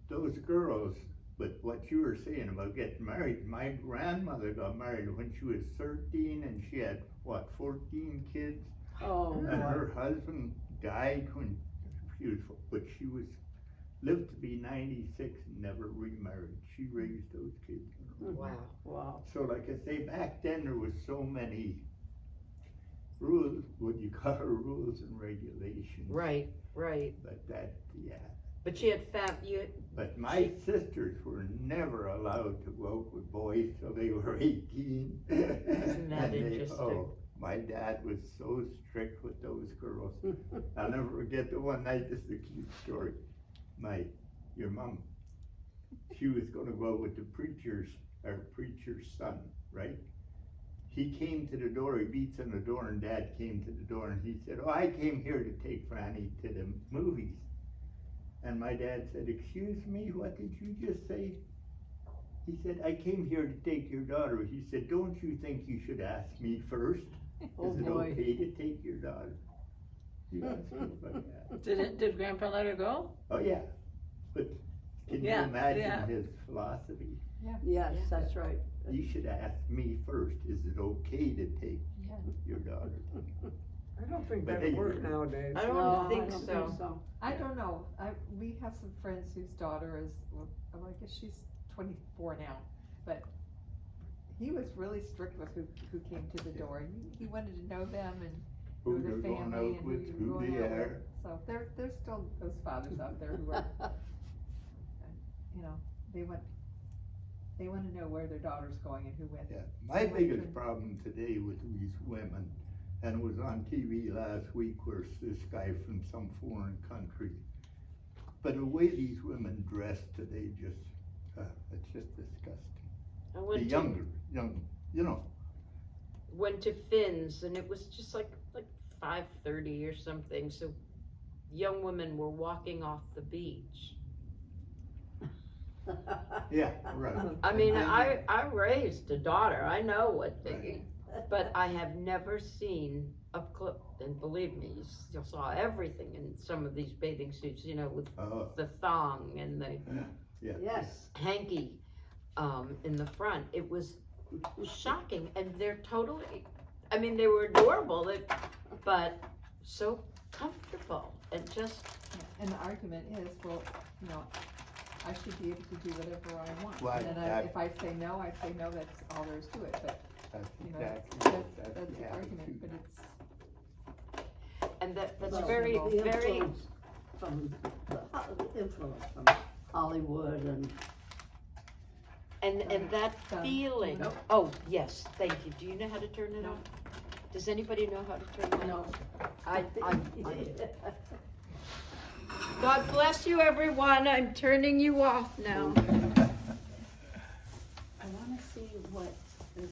those girls, but what you were saying about getting married, my grandmother got married when she was 13 and she had, 14 kids? Oh, And boy. her husband died when she lived to be 96 and never remarried. She raised those kids. Wow. Wow. So like I say, back then there was so many rules, what you call it, rules and regulations. Right, right. But that, yeah. But she had But my sisters were never allowed to go out with boys till they were 18. Isn't that And interesting? my dad was so strict with those girls. I'll never forget the one night, this is a cute story. Your mom, she was gonna go out with the preacher's son, right? He came to the door, he beats on the door, and Dad came to the door and he said, "Oh, I came here to take Franny to the movies." And my dad said, "Excuse me, what did you just say?" He said, "I came here to take your daughter." He said, "Don't you think you should ask me first? Oh, Is it boy. okay to take your daughter?" He asked me about that. Did Grandpa let her go? Oh, yeah, but can you Yeah, imagine yeah. his philosophy? Yes, that's right. You should ask me first, is it okay to take Yeah. your daughter? I don't think But that'd they- work nowadays. I don't No, think I don't so. think so. I don't know, we have some friends whose daughter is, well, I guess she's 24 now, but he was really strict with who came to the door. He wanted to know them and Who who they're the going family out and with, you who were going they out with. are. So there's still those fathers out there who are, you know, they want to know where their daughter's going and who went. Yeah, my who went biggest to- problem today with these women, and it was on TV last week, where this guy from some foreign country. But the way these women dress today, it's just disgusting. I The went to, younger, you know, went to Finn's and it was just like 5:30 or something, so young women were walking off the beach. yeah, right. I mean, And I raised a daughter, I know what they, but I have never seen up close, and believe me, you still saw everything in some of these bathing suits, you know, with the thong and the yeah. Yes. hanky, in the front. It was shocking, and they're totally, I mean, they were adorable, but so comfortable, and just, And the argument is, well, you know, I should be able to do whatever I want. Right, And then if I say no, I say no, that's all there is to it, but, That's you know, exactly, that's the the argument, attitude. but it's, and that's Well, very, the very, influence From the influence from Hollywood and that Done. feeling, Nope. oh, yes, thank you, do you know how to turn it No. on? Does anybody know how to turn it on? No. I God bless you, everyone, I'm turning you off now. I wanna see what